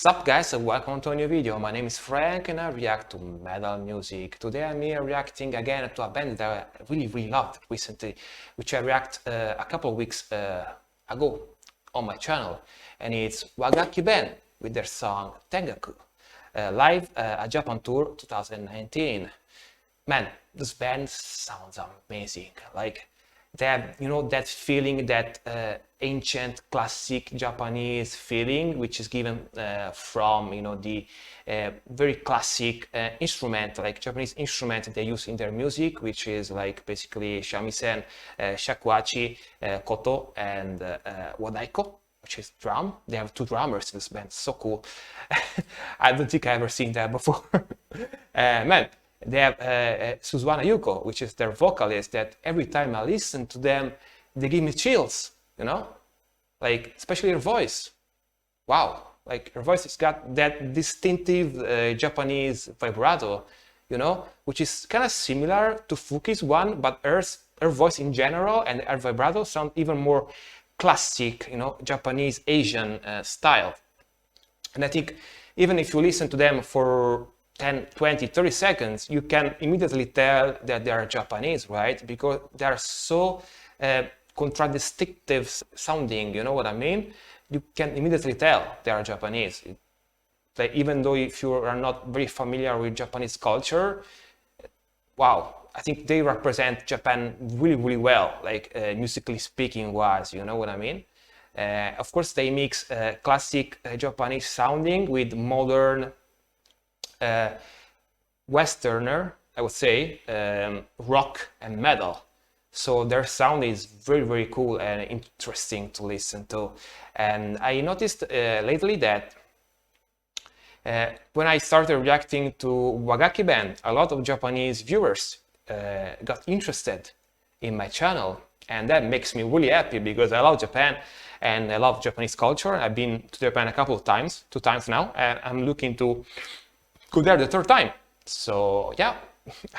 Sup guys, and welcome to a new video. My name is Frank and I react to metal music. Today I'm here reacting again to a band that I really loved recently, which I react a couple of weeks ago on my channel, and it's Wagakki band with their song Tengaku, live at Japan Tour 2019. Man, this band sounds amazing. Like they have, that feeling, that ancient classic Japanese feeling, which is given from, the very classic instrument, like Japanese instrument they use in their music, which is like basically shamisen, shakuhachi, koto, and wadaiko, which is drum. They have two drummers in this band, so cool. I don't think I've ever seen that before. Man. They have Suzuana Yuko, which is their vocalist, that every time I listen to them, they give me chills, like especially her voice. Wow, like her voice has got that distinctive Japanese vibrato, which is kind of similar to Fuki's one, but her voice in general and her vibrato sound even more classic, Japanese Asian style. And I think even if you listen to them for 10, 20, 30 seconds, you can immediately tell that they are Japanese, right? Because they are so contradictive sounding, you know what I mean? You can immediately tell they are Japanese. Like, even though if you are not very familiar with Japanese culture, wow, I think they represent Japan really well, like musically speaking wise, you know what I mean? Of course, they mix classic Japanese sounding with modern Westerner, I would say, rock and metal. So their sound is very cool and interesting to listen to. And I noticed lately that when I started reacting to Wagakki band, a lot of Japanese viewers got interested in my channel, and that makes me really happy because I love Japan and I love Japanese culture. I've been to Japan a couple of times, 2 times now, and I'm looking to go there the 3rd time. So yeah,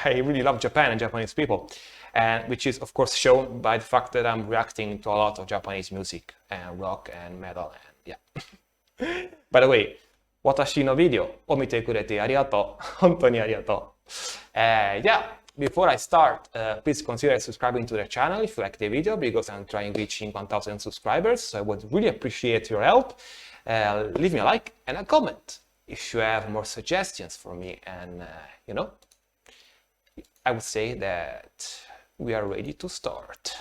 I really love Japan and Japanese people, and which is of course shown by the fact that I'm reacting to a lot of Japanese music and rock and metal, and yeah. By the way, 私のビデオを見てくれてありがとう。本当にありがとう。Yeah, before I start, please consider subscribing to the channel if you like the video, because I'm trying reaching 1,000 subscribers. So I would really appreciate your help. Leave me a like and a comment if you have more suggestions for me, and I would say that we are ready to start.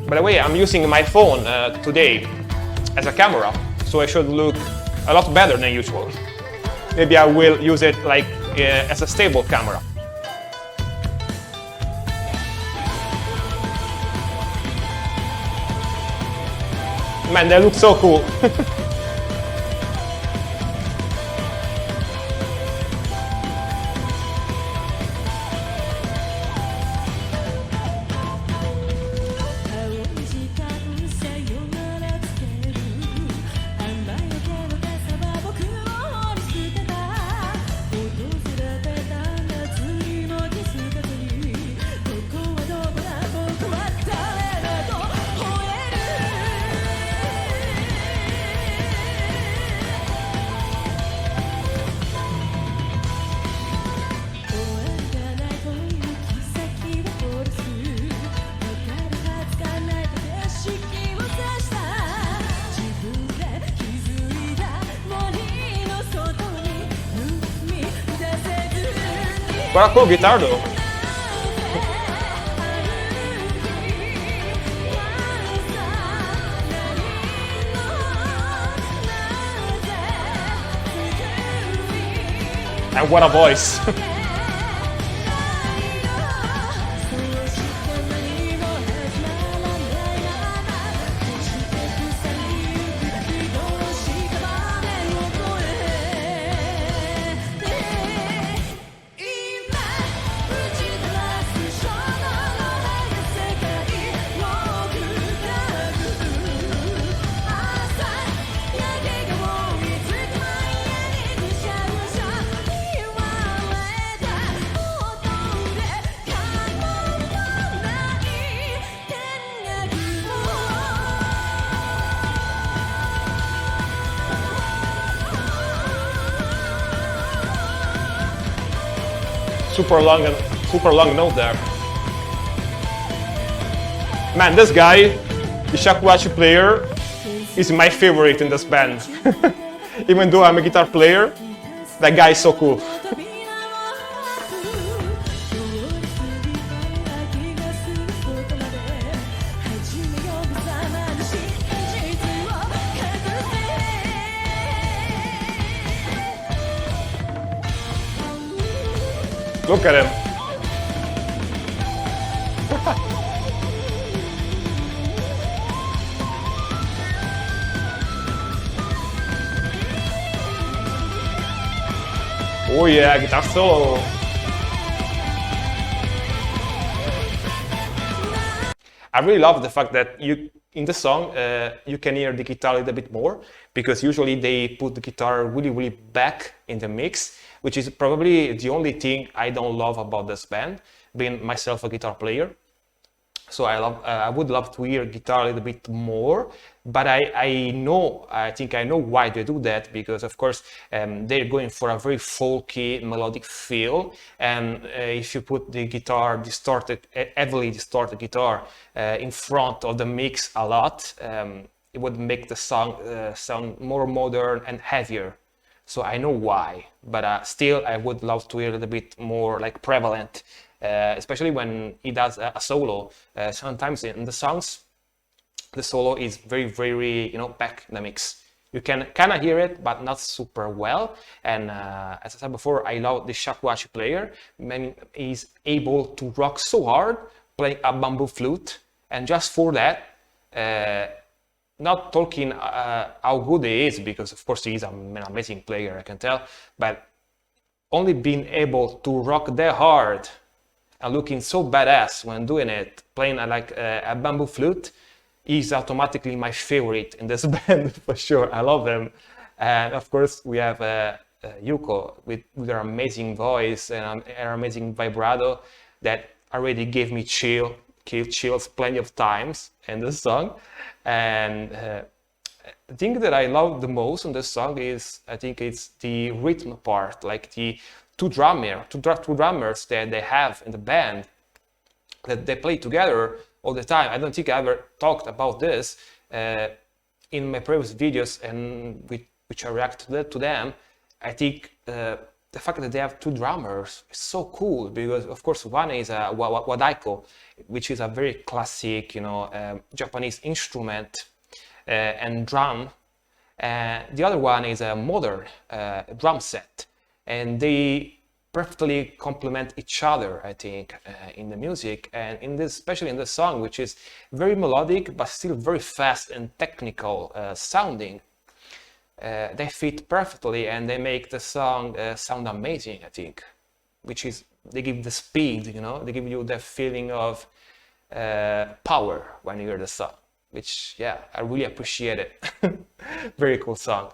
By the way, I'm using my phone today as a camera, so I should look a lot better than usual. Maybe I will use it like as a stable camera. Man, they look so cool. What a cool guitar though. And what a voice. super long note there. Man, this guy, the shakuhachi player, is my favorite in this band. Even though I'm a guitar player, that guy is so cool. Look at him. Oh yeah, guitar solo. I really love the fact that in the song you can hear the guitar a little bit more, because usually they put the guitar really back in the mix, which is probably the only thing I don't love about this band, being myself a guitar player. So I would love to hear guitar a little bit more, but I think I know why they do that, because of course they're going for a very folky melodic feel, and if you put the guitar heavily distorted guitar in front of the mix a lot, it would make the song sound more modern and heavier. So I know why, but still I would love to hear a little bit more like prevalent. Especially when he does a solo. Sometimes in the songs, the solo is very, back in the mix. You can kind of hear it, but not super well. And as I said before, I love the shakuhachi player. I mean, he's able to rock so hard playing a bamboo flute, and just for that, not talking how good he is, because of course he is an amazing player, I can tell, but only being able to rock that hard and looking so badass when doing it, playing like a bamboo flute, is automatically my favorite in this band for sure. I love them. And of course we have Yuko with her amazing voice and her amazing vibrato that already gave me chills plenty of times in this song. And the thing that I love the most in this song is, I think it's the rhythm part, like the two drummers that they have in the band, that they play together all the time. I don't think I ever talked about this in my previous videos, and which I reacted to them. I think the fact that they have two drummers is so cool, because of course one is a Wagakki, which is a very classic, Japanese instrument and drum. The other one is a modern drum set. And they perfectly complement each other, I think, in the music, and especially in this song, which is very melodic but still very fast and technical sounding. They fit perfectly, and they make the song sound amazing, I think. They give the speed, they give you the feeling of power when you hear the song, which, yeah, I really appreciate it. Very cool song.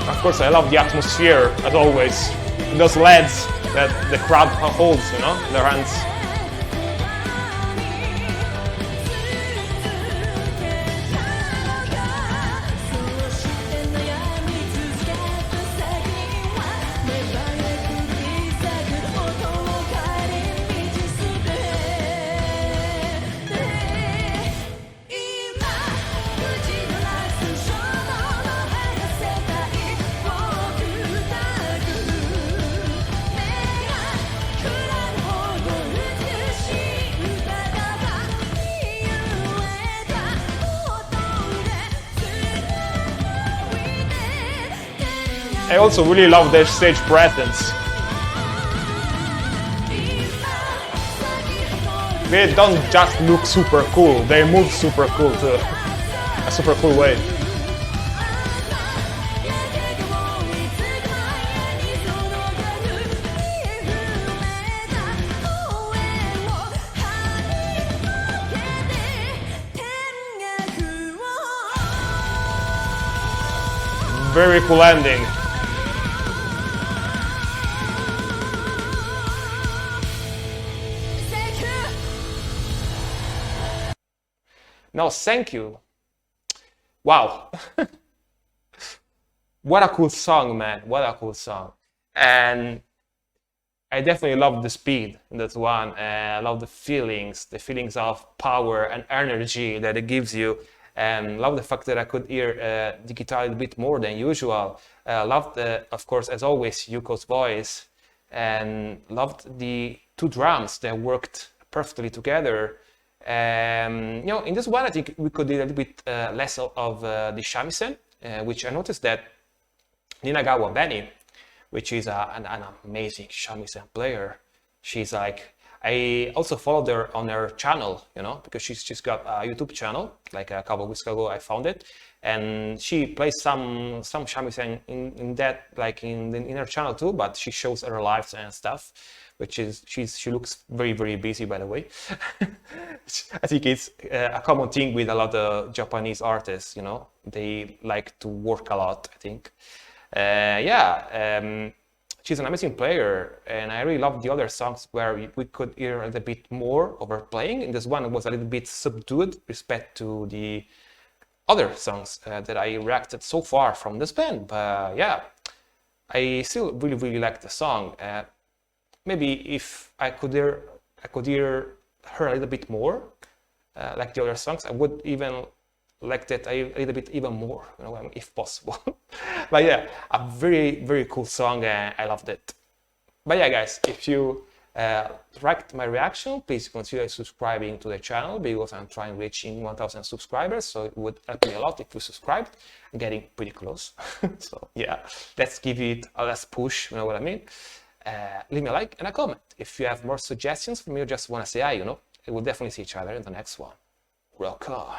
Of course, I love the atmosphere, as always. Those LEDs that the crowd holds, in their hands. I also really love their stage presence. They don't just look super cool, they move super cool too. A super cool way. Very cool ending. No, thank you. Wow. what a cool song, man! What a cool song! And I definitely love the speed in that one. I love the feelings of power and energy that it gives you. And love the fact that I could hear the guitar a bit more than usual. Loved, of course, as always, Yuko's voice, and loved the two drums that worked perfectly together. In this one, I think we could do a little bit less of the shamisen, which I noticed that Ninagawa Benny, which is an amazing shamisen player. She's like, I also followed her on her channel, because she's got a YouTube channel. Like a couple of weeks ago, I found it, and she plays some shamisen in that, like in her channel too. But she shows her lives and stuff, which is she looks very, very busy, by the way. I think it's a common thing with a lot of Japanese artists. They like to work a lot, I think. She's an amazing player, and I really love the other songs where we could hear a little bit more of her playing. In this one, it was a little bit subdued respect to the other songs that I reacted so far from this band. But yeah, I still really, really like the song. Maybe if I could hear her a little bit more, like the other songs, I would even like that a little bit even more, if possible. But yeah, a very, very cool song, and I loved it. But yeah, guys, if you liked my reaction, please consider subscribing to the channel, because I'm trying reaching 1,000 subscribers, so it would help me a lot if you subscribed. I'm getting pretty close. So yeah, let's give it a last push, you know what I mean? Leave me a like and a comment. If you have more suggestions for me or just want to say hi, we'll definitely see each other in the next one. Rock on.